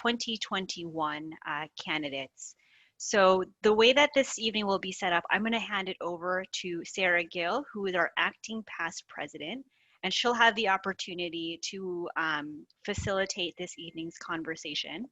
2021 candidates. So the way that this evening will be set up, I'm going to hand it over to Sarah Gill, who is our acting past president, and she'll have the opportunity to facilitate this evening's conversation.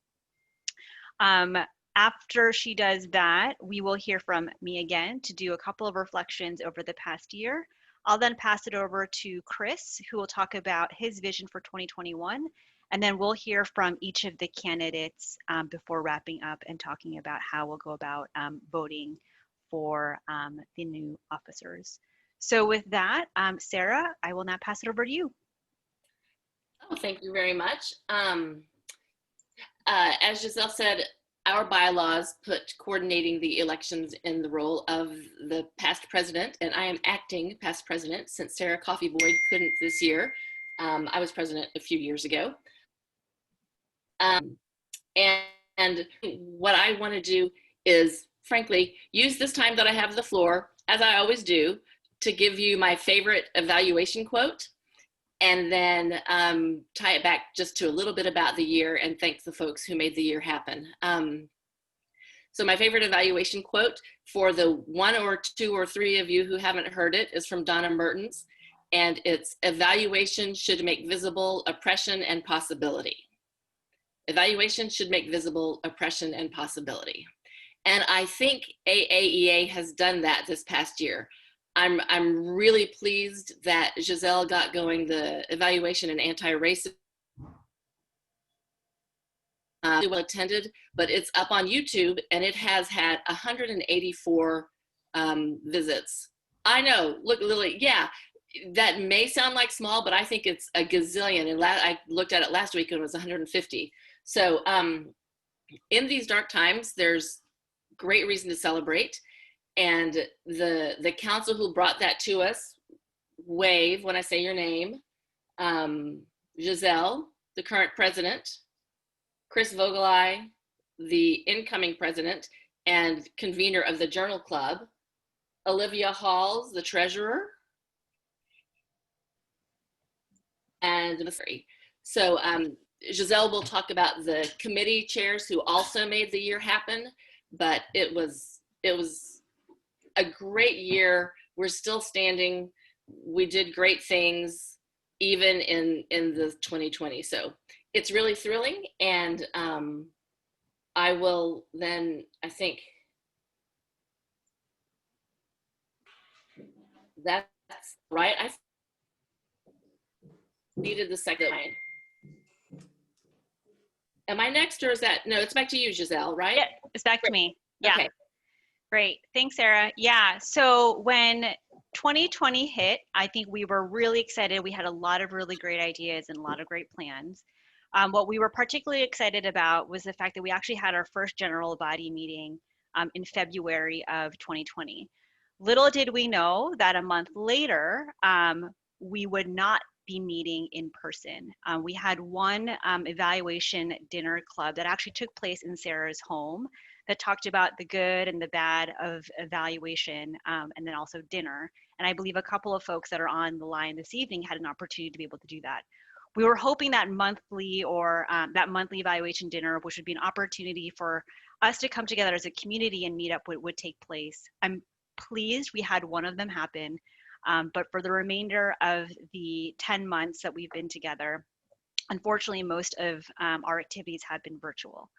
After she does that, we will hear from me again to do a couple of reflections over the past year. I'll then pass it over to Chris, who will talk about his vision for 2021. And then we'll hear from each of the candidates before wrapping up and talking about how we'll go about voting for the new officers. So with that, Sarah, I will now pass it over to you. Oh, thank you very much. As Giselle said, our bylaws put coordinating the elections in the role of the past president, and I am acting past president since Sarah Coffey Boyd couldn't this year. I was president a few years ago. And what I want to do is, frankly, use this time that I have the floor, as I always do, to give you my favorite evaluation quote, and then tie it back just to a little bit about the year and thank the folks who made the year happen. So my favorite evaluation quote, for the 1 or 2 or 3 of you who haven't heard it, is from Donna Mertens, and it's: evaluation should make visible oppression and possibility. Evaluation should make visible oppression and possibility. And I think AaEA has done that this past year. I'm really pleased that Giselle got going the evaluation and anti-racism. Well attended, but it's up on YouTube and it has had 184 visits. I know, look, Lily, yeah, that may sound like small, but I think it's a gazillion. And I looked at it last week and it was 150. So in these dark times, there's great reason to celebrate. And the council who brought that to us, wave when I say your name: Giselle, the current president; Chris Vogelai, the incoming president and convener of the Journal Club; Olivia Halls, the treasurer; and Missouri. So Giselle will talk about the committee chairs who also made the year happen, but it was a great year. We're still standing. We did great things even in the 2020. So it's really thrilling. And I will then, I think that's right. I needed the second line. Am I next, or is that, no, it's back to you, Giselle, right? Yeah, it's back to me. Yeah. Okay. Great. Thanks, Sarah. Yeah. So when 2020 hit, I think we were really excited. We had a lot of really great ideas and a lot of great plans. What we were particularly excited about was the fact that we actually had our first general body meeting in February of 2020. Little did we know that a month later, we would not be meeting in person. We had one evaluation dinner club that actually took place in Sarah's home that talked about the good and the bad of evaluation, and then also dinner. And I believe a couple of folks that are on the line this evening had an opportunity to be able to do that. We were hoping that monthly evaluation dinner, which would be an opportunity for us to come together as a community and meet up, would take place. I'm pleased we had one of them happen. But for the remainder of the 10 months that we've been together, unfortunately, most of our activities have been virtual.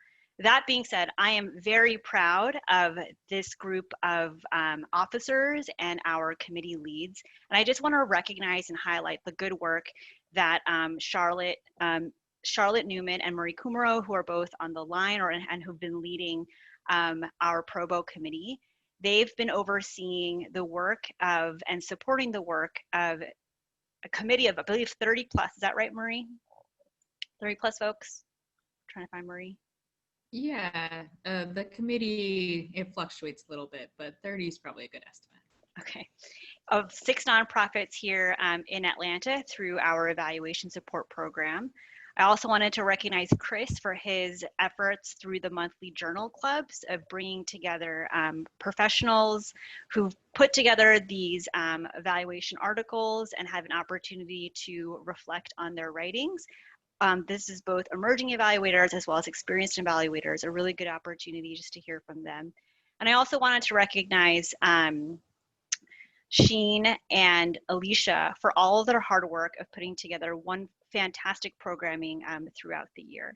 That being said, I am very proud of this group of officers and our committee leads. And I just want to recognize and highlight the good work that Charlotte Newman and Marie Kumaro, who are both on the line and who've been leading our Probo committee. They've been overseeing the work of and supporting the work of a committee of, I believe, 30 plus. Is that right, Marie? 30 plus folks? I'm trying to find Marie. Yeah, the committee, it fluctuates a little bit, but 30 is probably a good estimate. Okay. Of 6 nonprofits here in Atlanta through our evaluation support program. I also wanted to recognize Chris for his efforts through the monthly journal clubs of bringing together professionals who've put together these evaluation articles and have an opportunity to reflect on their writings. this is both emerging evaluators as well as experienced evaluators, a really good opportunity just to hear from them. And I also wanted to recognize Sheen and Alicia for all of their hard work of putting together one fantastic programming throughout the year.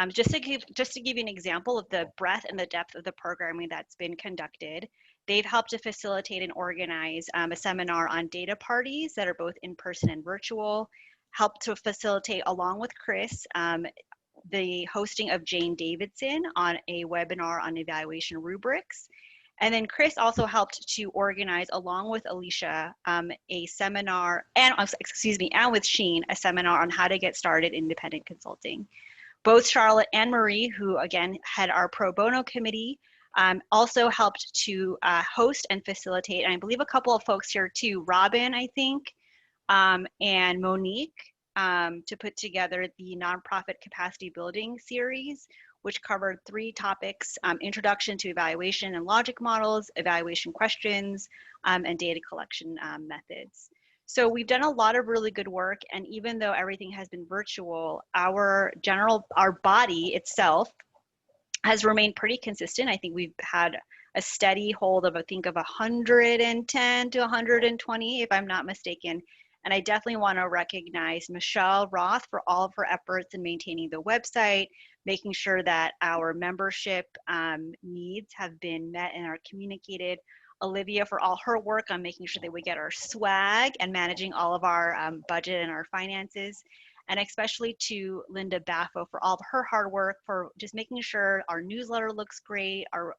Just to give you an example of the breadth and the depth of the programming that's been conducted, they've helped to facilitate and organize a seminar on data parties that are both in person and virtual, helped to facilitate, along with Chris, the hosting of Jane Davidson on a webinar on evaluation rubrics. And then Chris also helped to organize, along with Alicia, a seminar, and with Sheen, a seminar on how to get started in independent consulting. Both Charlotte and Marie, who again had our pro bono committee, also helped to host and facilitate, and I believe a couple of folks here too, Robin, I think, and Monique, to put together the nonprofit capacity building series, which covered 3 topics: introduction to evaluation and logic models, evaluation questions, and data collection methods. So we've done a lot of really good work, and even though everything has been virtual, our body itself has remained pretty consistent. I think we've had a steady hold of, I think, of 110 to 120, if I'm not mistaken. And I definitely want to recognize Michelle Roth for all of her efforts in maintaining the website, making sure that our membership needs have been met and are communicated. Olivia for all her work on making sure that we get our swag and managing all of our budget and our finances. And especially to Linda Baffo for all of her hard work for just making sure our newsletter looks great, our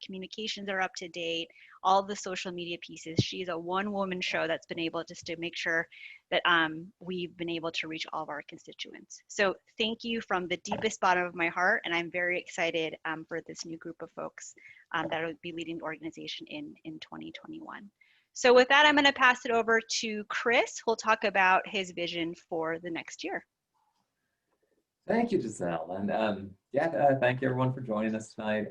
communications are up to date, all the social media pieces. She's a one-woman show that's been able just to make sure that we've been able to reach all of our constituents. So thank you from the deepest bottom of my heart, and I'm very excited for this new group of folks that will be leading the organization in 2021. So with that, I'm going to pass it over to Chris, who'll talk about his vision for the next year. Thank you, Giselle. And thank you everyone for joining us tonight.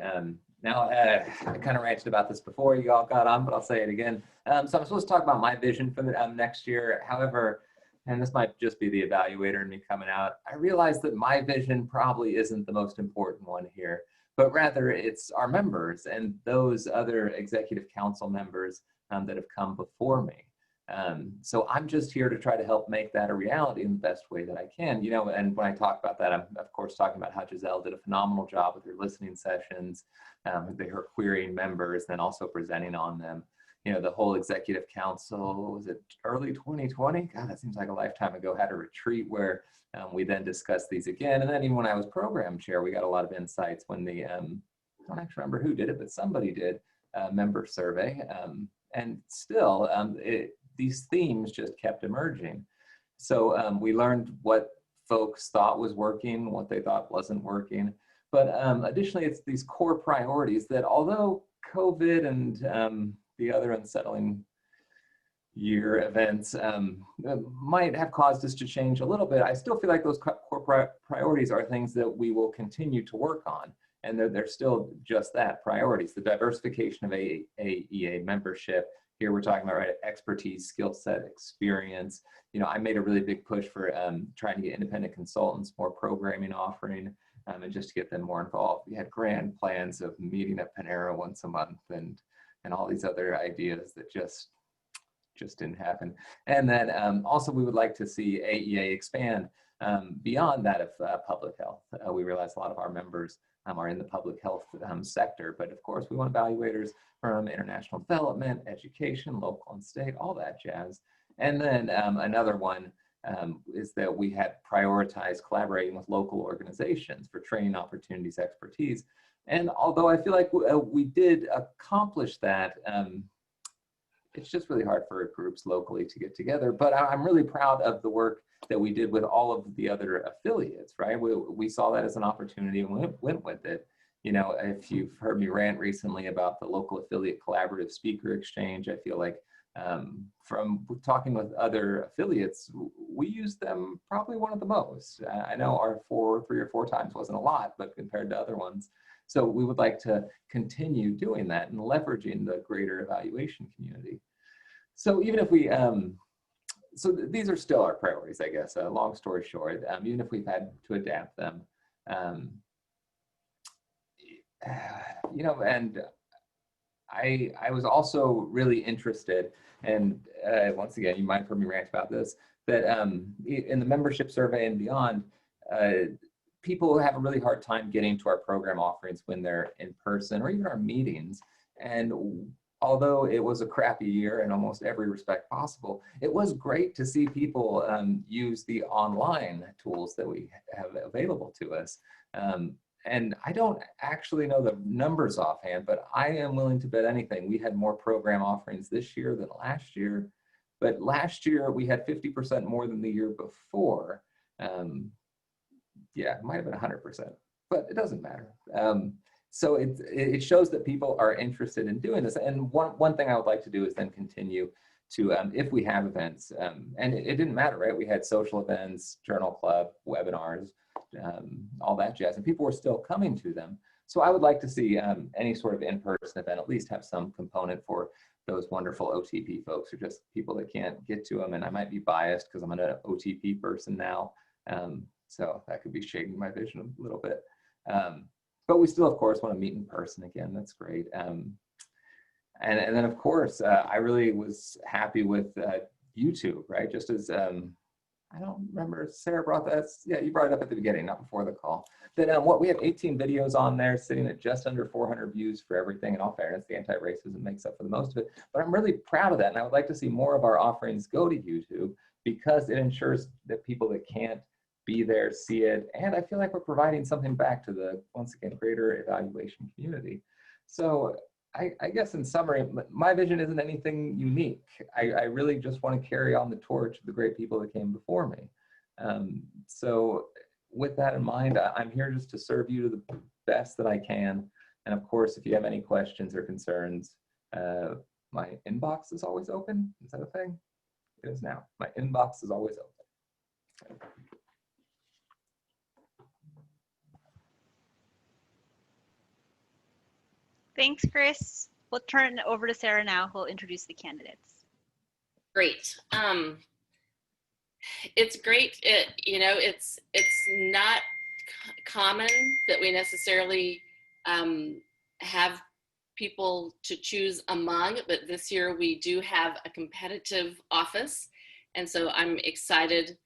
Now, I kind of ranted about this before you all got on, but I'll say it again. So I'm supposed to talk about my vision for the next year. However, and this might just be the evaluator and me coming out, I realize that my vision probably isn't the most important one here, but rather it's our members and those other executive council members that have come before me. So I'm just here to try to help make that a reality in the best way that I can. You know, and when I talk about that, I'm of course talking about how Giselle did a phenomenal job with her listening sessions, her querying members, then also presenting on them. You know, the whole executive council, was it early 2020? God, that seems like a lifetime ago, had a retreat where we then discussed these again. And then even when I was program chair, we got a lot of insights when the, I don't actually remember who did it, but somebody did a member survey. And still, these themes just kept emerging. So we learned what folks thought was working, what they thought wasn't working. But additionally, it's these core priorities that, although COVID and the other unsettling year events might have caused us to change a little bit, I still feel like those core priorities are things that we will continue to work on. And they're still just that, priorities. The diversification of AaEA membership. Here we're talking about expertise, skill set, experience. You know, I made a really big push for trying to get independent consultants more programming offering and just to get them more involved. We had grand plans of meeting at Panera once a month and all these other ideas that just didn't happen. And then also we would like to see AaEA expand beyond that of public health. We realize a lot of our members are in the public health sector, but of course we want evaluators from international development, education, local and state, all that jazz. And then another one is that we had prioritized collaborating with local organizations for training opportunities, expertise. And although I feel like we did accomplish that, it's just really hard for groups locally to get together. But I'm really proud of the work that we did with all of the other affiliates, right? We saw that as an opportunity and went with it. You know, if you've heard me rant recently about the local affiliate collaborative speaker exchange, I feel like from talking with other affiliates, we used them probably one of the most. I know our 3 or 4 times wasn't a lot, but compared to other ones. So we would like to continue doing that and leveraging the greater evaluation community. So even if we these are still our priorities, I guess. Long story short, even if we've had to adapt them, and I was also really interested, and once again, you might have heard me rant about this, that in the membership survey and beyond, people have a really hard time getting to our program offerings when they're in person or even our meetings. And although it was a crappy year in almost every respect possible, it was great to see people use the online tools that we have available to us. And I don't actually know the numbers offhand, but I am willing to bet anything we had more program offerings this year than last year. But last year we had 50% more than the year before. Yeah, it might have been 100%, but it doesn't matter. So it shows that people are interested in doing this. And one thing I would like to do is then continue to, if we have events, and it didn't matter, right? We had social events, journal club, webinars, all that jazz, and people were still coming to them. So I would like to see any sort of in-person event at least have some component for those wonderful OTP folks, or just people that can't get to them. And I might be biased because I'm an OTP person now. So that could be shading my vision a little bit. But we still, of course, want to meet in person again. That's great. And then, of course, I really was happy with YouTube, right? Just as, I don't remember, Sarah brought that. Yeah, you brought it up at the beginning, not before the call. That we have 18 videos on there sitting at just under 400 views for everything. In all fairness, the anti-racism makes up for the most of it. But I'm really proud of that. And I would like to see more of our offerings go to YouTube, because it ensures that people that can't be there see it. And I feel like we're providing something back to the, once again, greater evaluation community. So I guess in summary, my vision isn't anything unique. I really just want to carry on the torch of the great people that came before me. So with that in mind, I'm here just to serve you to the best that I can. And of course, if you have any questions or concerns, my inbox is always open. Is that a thing? It is now. My inbox is always open. Thanks, Chris. We'll turn it over to Sarah now, who'll introduce the candidates. Great. It's great. It's not common that we necessarily have people to choose among, but this year we do have a competitive office. And so I'm excited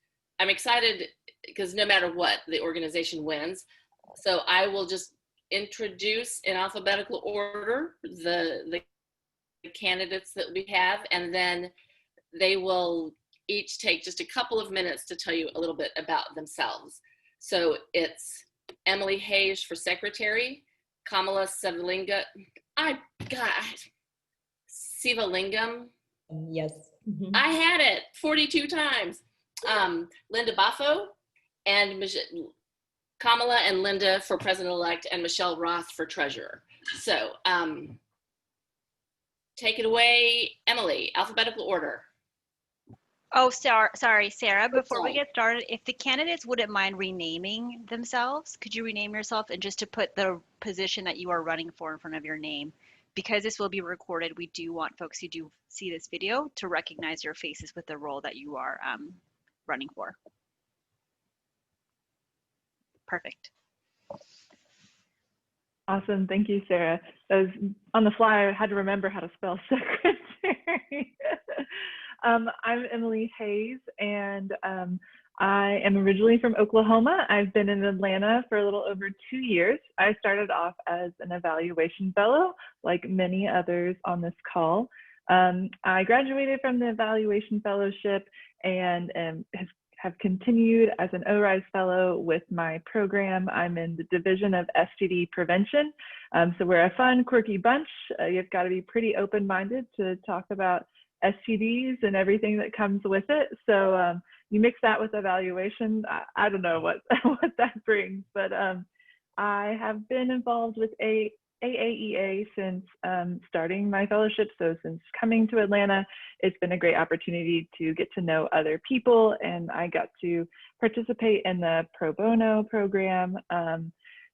because no matter what, the organization wins. So I will just introduce in alphabetical order the candidates that we have, and then they will each take just a couple of minutes to tell you a little bit about themselves. So it's Emily Hayes for secretary, Kamala Sivalingam, Sivalingam. Yes. Mm-hmm. I had it 42 times. Linda Baffo, and Kamala and Linda for president-elect, and Michelle Roth for treasurer. So take it away, Emily, alphabetical order. Oh, sorry, Sarah, before we get started, if the candidates wouldn't mind renaming themselves, could you rename yourself, and just to put the position that you are running for in front of your name? Because this will be recorded, we do want folks who do see this video to recognize your faces with the role that you are running for. Perfect. Awesome. Thank you, Sarah. That was on the fly. I had to remember how to spell secretary. I'm Emily Hayes, and I am originally from Oklahoma. I've been in Atlanta for a little over 2 years. I started off as an evaluation fellow, like many others on this call. I graduated from the evaluation fellowship and have continued as an ORISE fellow with my program. I'm in the division of STD prevention. So we're a fun, quirky bunch. You've got to be pretty open-minded to talk about STDs and everything that comes with it. So you mix that with evaluation, I don't know what that brings, but I have been involved with AaEA since starting my fellowship. So since coming to Atlanta, it's been a great opportunity to get to know other people, and I got to participate in the pro bono program.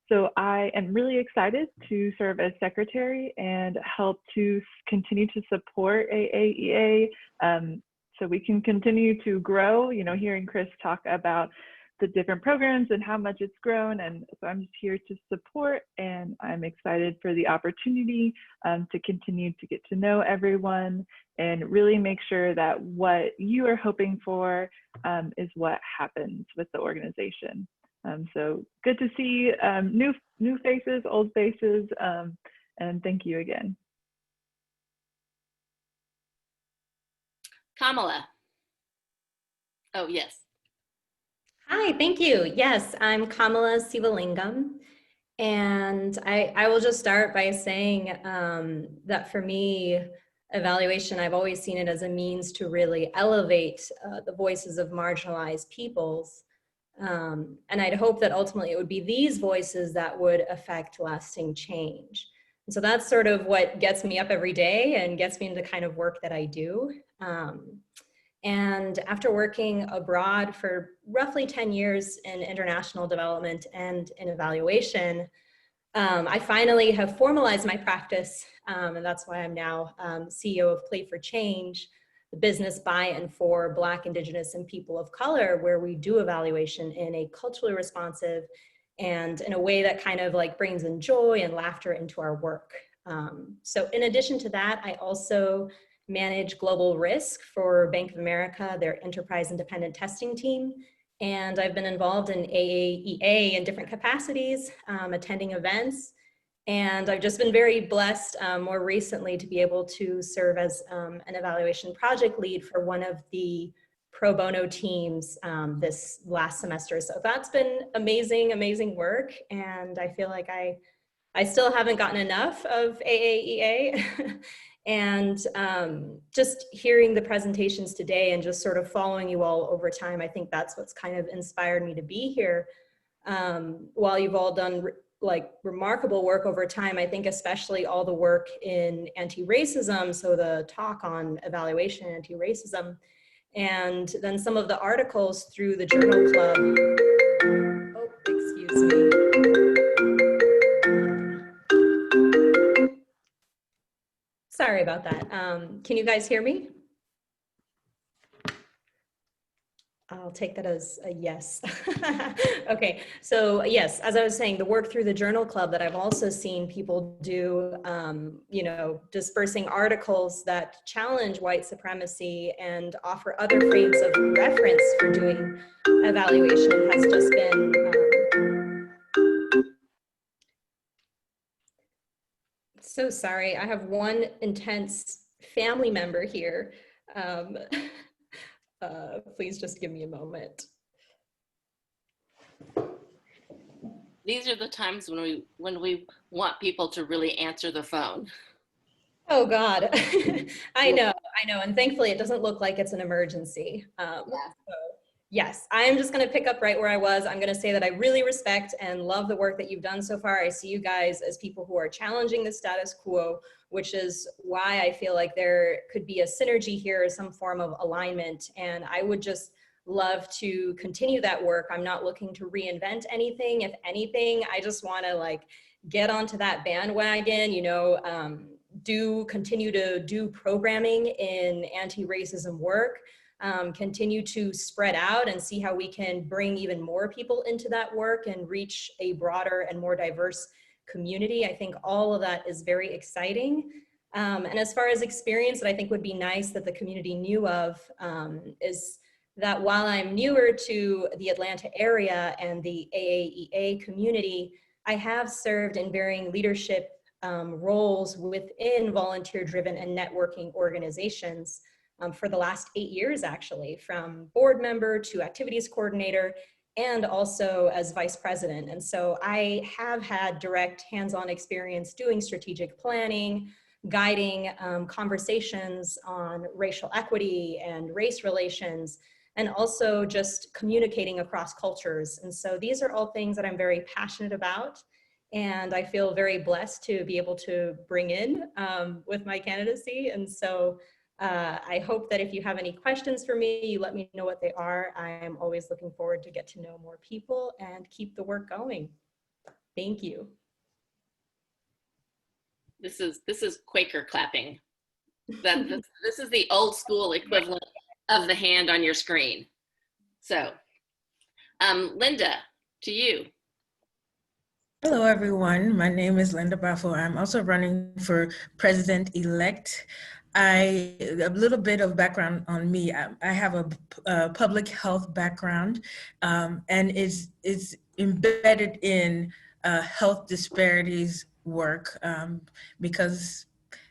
So I am really excited to serve as secretary and help to continue to support AaEA so we can continue to grow. You know, hearing Chris talk about the different programs and how much it's grown, and so I'm just here to support, and I'm excited for the opportunity to continue to get to know everyone and really make sure that what you are hoping for is what happens with the organization. So good to see new faces, old faces, and thank you again. Kamala. Oh, yes. Hi, thank you. Yes, I'm Kamala Sivalingam. And I will just start by saying that for me, evaluation, I've always seen it as a means to really elevate the voices of marginalized peoples. And I'd hope that ultimately it would be these voices that would affect lasting change. And so that's sort of what gets me up every day and gets me into the kind of work that I do. And after working abroad for roughly 10 years in international development and in evaluation, I finally have formalized my practice, and that's why I'm now CEO of Play for Change, the business by and for Black, Indigenous, and people of color, where we do evaluation in a culturally responsive and in a way that kind of like brings in joy and laughter into our work. So in addition to that, I also manage global risk for Bank of America, their enterprise independent testing team. And I've been involved in AaEA in different capacities, attending events. And I've just been very blessed more recently to be able to serve as an evaluation project lead for one of the pro bono teams this last semester. So that's been amazing, amazing work. And I feel like I still haven't gotten enough of AaEA. And just hearing the presentations today and just sort of following you all over time, I think that's what's kind of inspired me to be here. While you've all done like remarkable work over time, I think especially all the work in anti-racism, so the talk on evaluation and anti-racism, and then some of the articles through the Journal Club. Oh, excuse me. Sorry about that. Can you guys hear me? I'll take that as a yes. Okay, so yes, as I was saying, the work through the Journal Club that I've also seen people do, you know, dispersing articles that challenge white supremacy and offer other frames of reference for doing evaluation has just been so sorry. I have one intense family member here. Please just give me a moment. These are the times when we want people to really answer the phone. Oh God, I know. And thankfully it doesn't look like it's an emergency. So yes, I'm just gonna pick up right where I was. I'm gonna say that I really respect and love the work that you've done so far. I see you guys as people who are challenging the status quo, which is why I feel like there could be a synergy here, some form of alignment. And I would just love to continue that work. I'm not looking to reinvent anything. If anything, I just wanna like get onto that bandwagon, you know, continue to do programming in anti-racism work, continue to spread out and see how we can bring even more people into that work and reach a broader and more diverse community. I think all of that is very exciting. And as far as experience that I think would be nice that the community knew of is that while I'm newer to the Atlanta area and the AaEA community, I have served in varying leadership roles within volunteer-driven and networking organizations for the last 8 years, actually, from board member to activities coordinator, and also as vice president. And so I have had direct hands-on experience doing strategic planning, guiding conversations on racial equity and race relations, and also just communicating across cultures. And so these are all things that I'm very passionate about. And I feel very blessed to be able to bring in with my candidacy. And so I hope that if you have any questions for me, you let me know what they are. I'm always looking forward to get to know more people and keep the work going. Thank you. This is Quaker clapping. This is the old school equivalent of the hand on your screen. So, Linda, to you. Hello, everyone. My name is Linda Buffo. I'm also running for president-elect. A little bit of background on me. I have a public health background, and it's embedded in health disparities work, because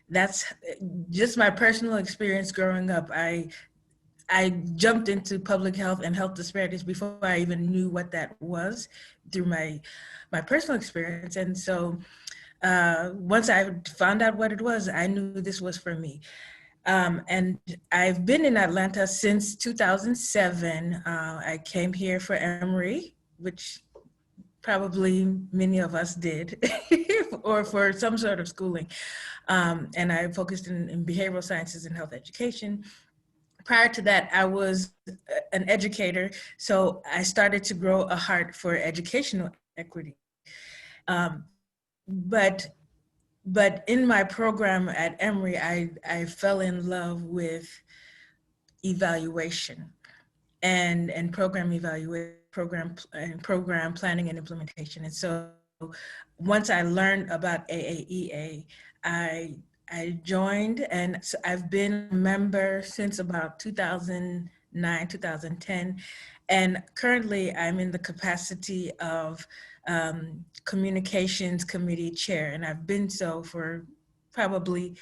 that's just my personal experience growing up. I jumped into public health and health disparities before I even knew what that was through my personal experience. And so once I found out what it was, I knew this was for me. And I've been in Atlanta since 2007. I came here for Emory, which probably many of us did, or for some sort of schooling. And I focused in behavioral sciences and health education. Prior to that, I was an educator, so I started to grow a heart for educational equity. But in my program at Emory, I fell in love with evaluation and program evaluation, program planning and implementation. And so once I learned about AaEA, I joined, and so I've been a member since about 2009, 2010. And currently I'm in the capacity of communications committee chair, and I've been so for probably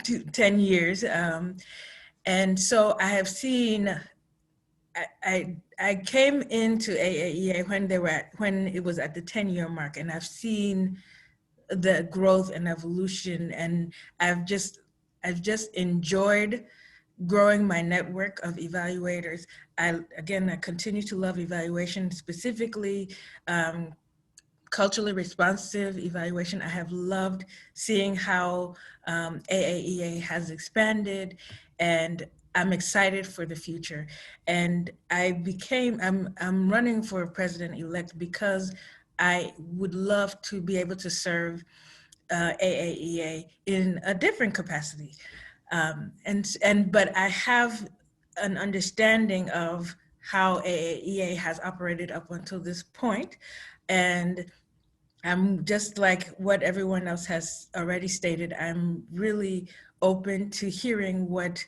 10 years. And so I have seen, I came into AaEA when it was at the 10-year mark, and I've seen the growth and evolution, and I've just enjoyed growing my network of evaluators. I continue to love evaluation, specifically culturally responsive evaluation. I have loved seeing how AaEA has expanded, and I'm excited for the future. And I'm running for president-elect because I would love to be able to serve AaEA in a different capacity. But I have an understanding of how AaEA has operated up until this point. And I'm just like what everyone else has already stated, I'm really open to hearing what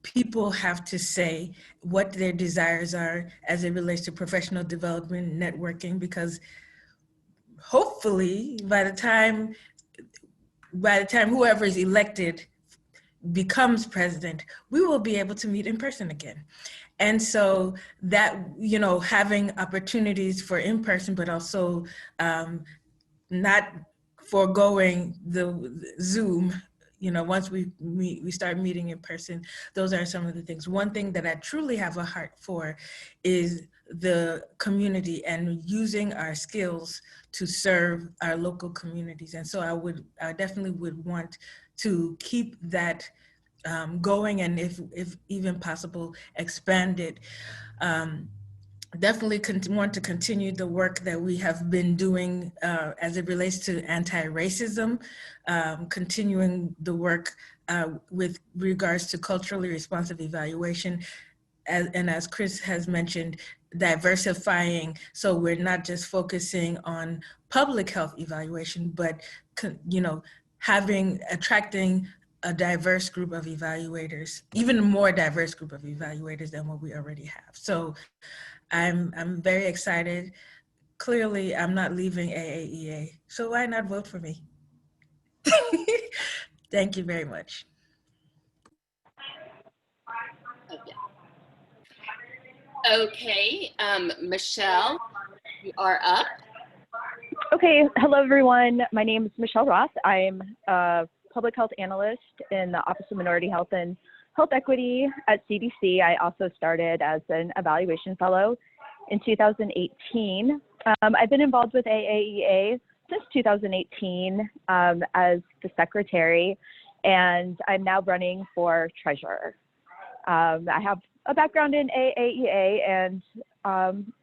people have to say, what their desires are as it relates to professional development, networking, because hopefully by the time whoever is elected becomes president, we will be able to meet in person again. And so that, having opportunities for in-person, but also not foregoing the Zoom, once we start meeting in person, those are some of the things. One thing that I truly have a heart for is the community and using our skills to serve our local communities. And so I definitely would want to keep that going, and if even possible, expand it. Definitely want to continue the work that we have been doing as it relates to anti-racism, continuing the work with regards to culturally responsive evaluation, and as Chris has mentioned, diversifying, so we're not just focusing on public health evaluation, but attracting a diverse group of evaluators, even a more diverse group of evaluators than what we already have. So I'm very excited. Clearly, I'm not leaving AaEA, so why not vote for me? Thank you very much. Okay, Michelle, you are up. Okay, hello everyone. My name is Michelle Roth. I'm a public health analyst in the Office of Minority Health and Health Equity at CDC. I also started as an evaluation fellow in 2018. I've been involved with AaEA since 2018 as the secretary, and I'm now running for treasurer. I have a background in AaEA and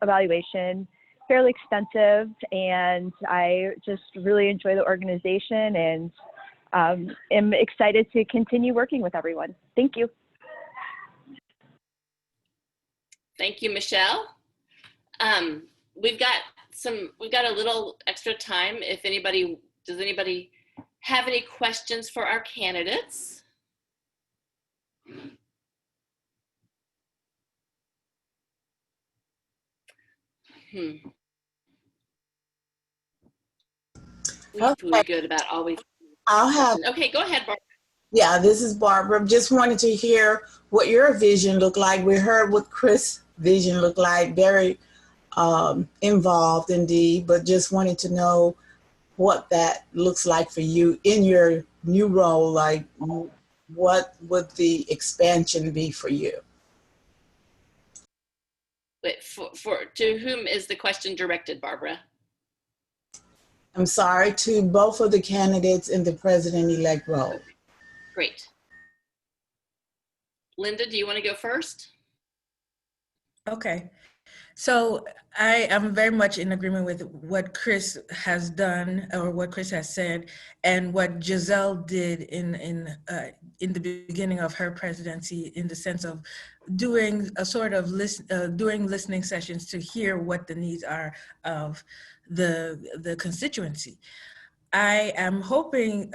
evaluation, fairly extensive, and I just really enjoy the organization and am excited to continue working with everyone. Thank you. Thank you, Michelle. We've got a little extra time. Does anybody have any questions for our candidates? We're good about always. I'll have. Okay, go ahead, Barbara. Yeah, this is Barbara. Just wanted to hear what your vision looked like. We heard what Chris' vision looked like, very involved indeed, but just wanted to know what that looks like for you in your new role. Like, what would the expansion be for you? Wait, to whom is the question directed, Barbara? I'm sorry, to both of the candidates in the president-elect role. Great. Linda, do you want to go first? Okay. So I am very much in agreement with what Chris has done, or what Chris has said, and what Giselle did in the beginning of her presidency, in the sense of doing a sort of doing listening sessions to hear what the needs are of the constituency. I am hoping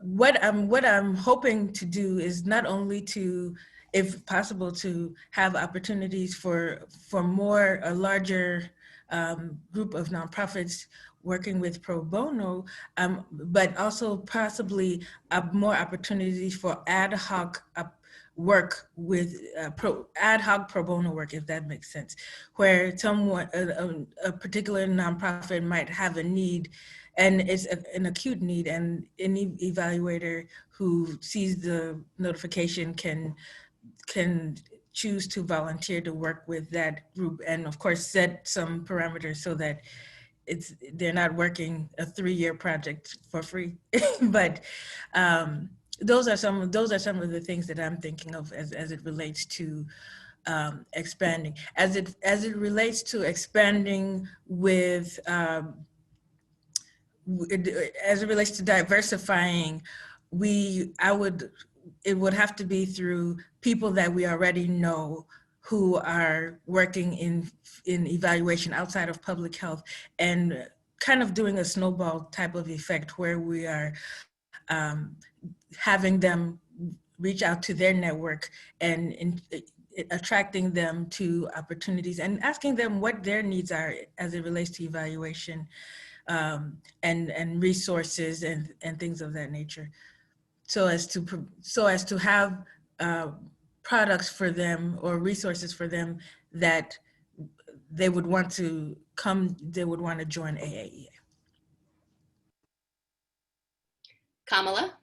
what I'm hoping to do is not only to, if possible, to have opportunities for a larger group of nonprofits working with pro bono, but also possibly more opportunities for ad hoc work with ad hoc pro bono work, if that makes sense, where someone, a particular nonprofit might have a need, and it's an acute need, and any evaluator who sees the notification can choose to volunteer to work with that group, and of course set some parameters so that they're not working a 3-year project for free. But those are some of the things that I'm thinking of as it relates to expanding. As it relates to expanding with as it relates to diversifying, it would have to be through people that we already know who are working in evaluation outside of public health, and kind of doing a snowball type of effect where we are having them reach out to their network and attracting them to opportunities and asking them what their needs are as it relates to evaluation and resources and things of that nature, so as to have products for them or resources for them that they would want to join AaEA. Kamala?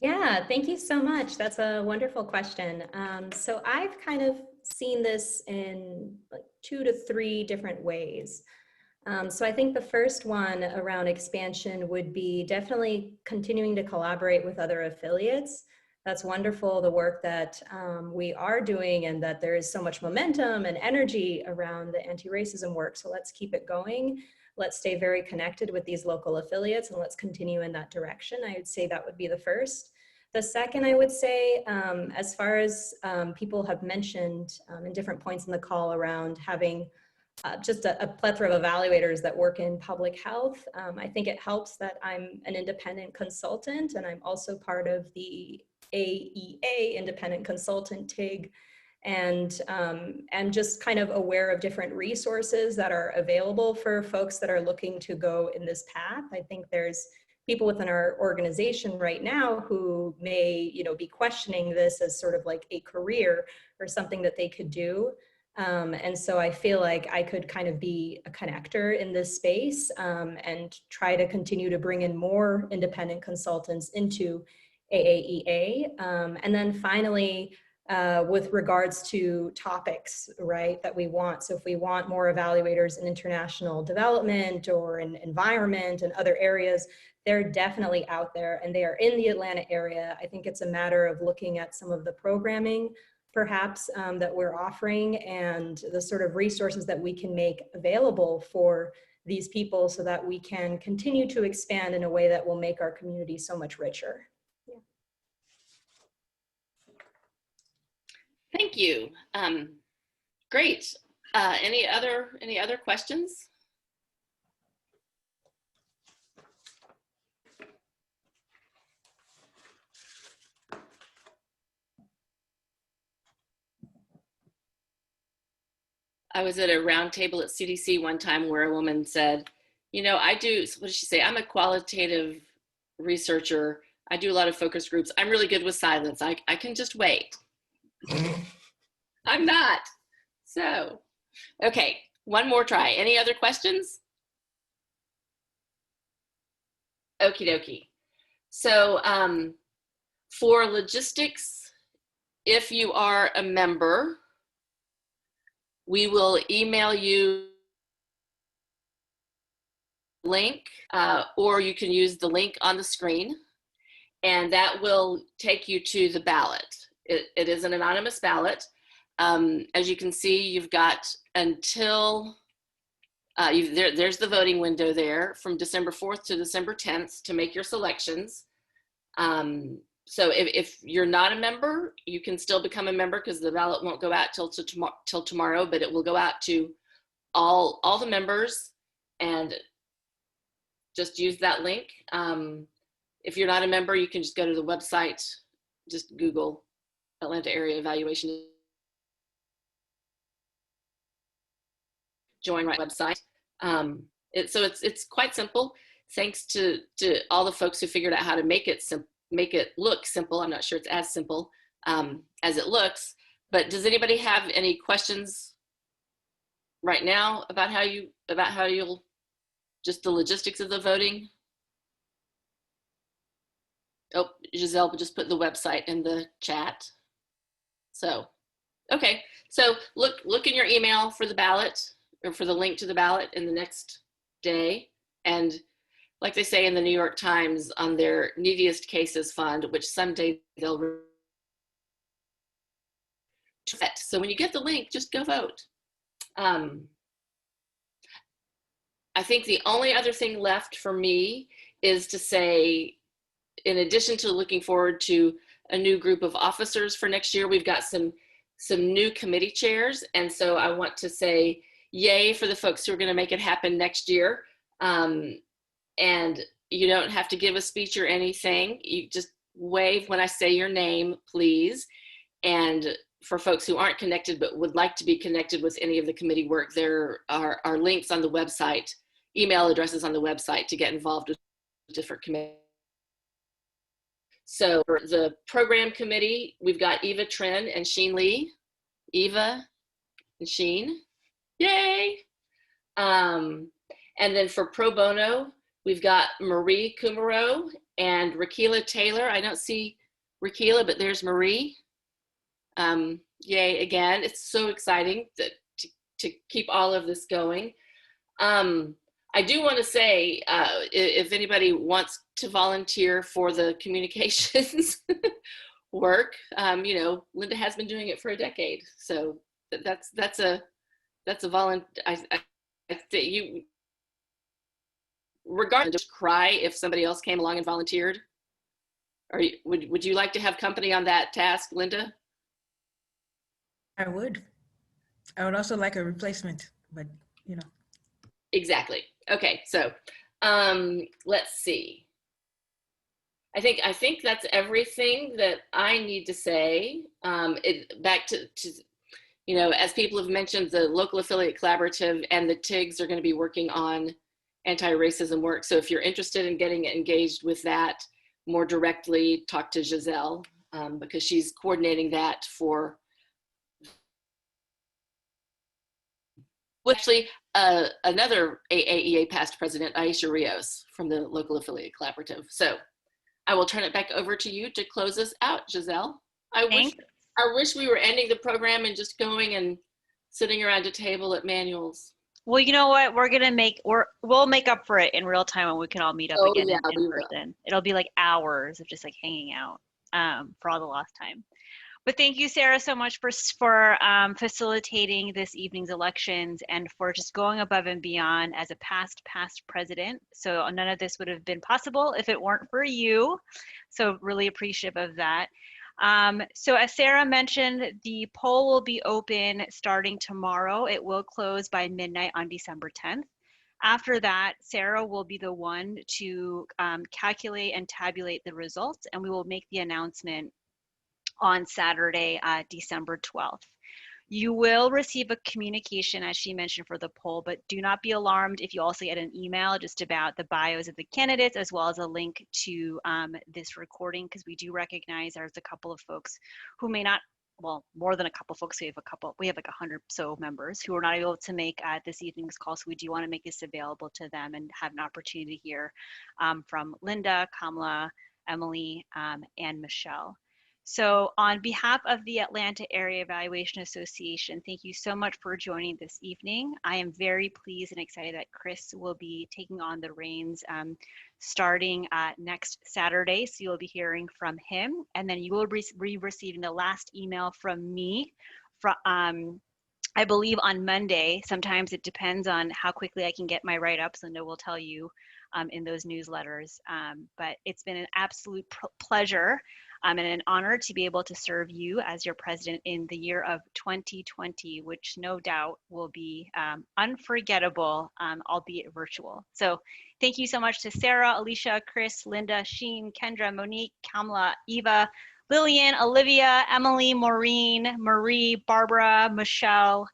Yeah, thank you so much. That's a wonderful question. So I've kind of seen this in like 2 to 3 different ways. So I think the first one around expansion would be definitely continuing to collaborate with other affiliates. That's wonderful, the work that we are doing, and that there is so much momentum and energy around the anti-racism work. So let's keep it going. Let's stay very connected with these local affiliates, and let's continue in that direction. I would say that would be the first. The second, I would say, as far as people have mentioned in different points in the call around having just a plethora of evaluators that work in public health. I think it helps that I'm an independent consultant, and I'm also part of the AaEA independent consultant TIG, and just kind of aware of different resources that are available for folks that are looking to go in this path. I think there's people within our organization right now who may, be questioning this as sort of like a career or something that they could do. And so I feel like I could kind of be a connector in this space and try to continue to bring in more independent consultants into AaEA. And then finally, with regards to topics, right, that we want. So if we want more evaluators in international development or in environment and other areas, they're definitely out there and they are in the Atlanta area. I think it's a matter of looking at some of the programming perhaps that we're offering and the sort of resources that we can make available for these people so that we can continue to expand in a way that will make our community so much richer. Thank you. Great. Any other questions? I was at a round table at CDC one time where a woman said, you know, what did she say? I'm a qualitative researcher. I do a lot of focus groups. I'm really good with silence. I can just wait. I'm not. So, okay, one more try. Any other questions? Okie dokie. So for logistics, if you are a member, we will email you a link, or you can use the link on the screen, and that will take you to the ballot. It is an anonymous ballot. As you can see, you've got until, there's the voting window there from December 4th to December 10th to make your selections. So if you're not a member, you can still become a member because the ballot won't go out till tomorrow, but it will go out to all the members, and just use that link. If you're not a member, you can just go to the website, just Google Atlanta Area Evaluation. Join right website. So it's quite simple. Thanks to all the folks who figured out how to make it look simple. I'm not sure it's as simple as it looks, but does anybody have any questions right now about how you'll just the logistics of the voting? Oh, Giselle just put the website in the chat. So, okay. So look in your email for the ballot, or for the link to the ballot in the next day. And like they say in the New York Times, on their Neediest Cases Fund, which someday they'll so when you get the link, just go vote. I think the only other thing left for me is to say, in addition to looking forward to a new group of officers for next year, we've got some new committee chairs. And so I want to say yay for the folks who are going to make it happen next year. And you don't have to give a speech or anything. You just wave when I say your name, please. And for folks who aren't connected but would like to be connected with any of the committee work, there are links on the website, email addresses on the website to get involved with different committees. So for the program committee, we've got Eva Trin and Sheen Lee. Eva and Sheen, yay! And then for pro bono, we've got Marie Kumaro and Rakila Taylor. I don't see Rakila, but there's Marie. Yay again! It's so exciting to keep all of this going. I do want to say, if anybody wants to volunteer for the communications work, you know, Linda has been doing it for a decade, so that's a volunteer. I think you, regardless, just cry if somebody else came along and volunteered. Or would you like to have company on that task, Linda? I would. I would also like a replacement, but you know. Exactly. Okay, so let's see. I think that's everything that I need to say. Back to, you know, as people have mentioned, the local affiliate collaborative and the TIGs are going to be working on anti-racism work. So if you're interested in getting engaged with that more directly, talk to Giselle, because she's coordinating that for. Well, actually, another AaEA past president, Aisha Rios, from the local affiliate collaborative. So I will turn it back over to you to close us out, Giselle. I wish we were ending the program and just going and sitting around a table at Manuel's. Well, you know what? We'll make up for it in real time when we can all meet up again in person. It'll be like hours of just like hanging out for all the lost time. But thank you, Sarah, so much for facilitating this evening's elections and for just going above and beyond as a past president. So none of this would have been possible if it weren't for you. So really appreciative of that. So as Sarah mentioned, the poll will be open starting tomorrow. It will close by midnight on December 10th. After that, Sarah will be the one to calculate and tabulate the results, and we will make the announcement on Saturday, December 12th. You will receive a communication, as she mentioned, for the poll, but do not be alarmed if you also get an email just about the bios of the candidates, as well as a link to this recording, because we do recognize there's a couple of folks who may not, well, more than a couple folks, we have like 100 so members who are not able to make this evening's call, so we do want to make this available to them and have an opportunity to hear from Linda, Kamala, Emily, and Michelle. So on behalf of the Atlanta Area Evaluation Association, thank you so much for joining this evening. I am very pleased and excited that Chris will be taking on the reins starting next Saturday. So you'll be hearing from him, and then you will be receiving the last email from me from, I believe on Monday. Sometimes it depends on how quickly I can get my write-ups, and we'll tell you in those newsletters. But it's been an absolute pleasure and an honor to be able to serve you as your president in the year of 2020, which no doubt will be unforgettable, albeit virtual. So thank you so much to Sarah, Alicia, Chris, Linda, Sheen, Kendra, Monique, Kamala, Eva, Lillian, Olivia, Emily, Maureen, Marie, Barbara, Michelle,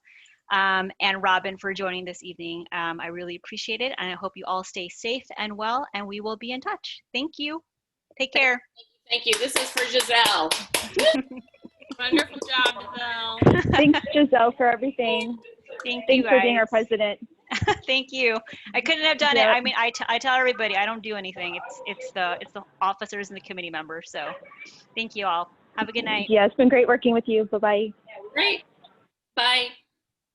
and Robin for joining this evening. I really appreciate it, and I hope you all stay safe and well, and we will be in touch. Thank you. Take care. Thank you. This is for Giselle. Wonderful job, Giselle. Thanks, Giselle, for everything. Thanks for being our president. Thank you. I couldn't have done it. I mean, I tell everybody I don't do anything. It's the officers and the committee members. So thank you all. Have a good night. Yeah, it's been great working with you. Bye-bye. Great. Bye.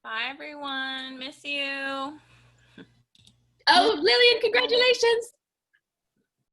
Bye, everyone. Miss you. Oh, Lillian, congratulations.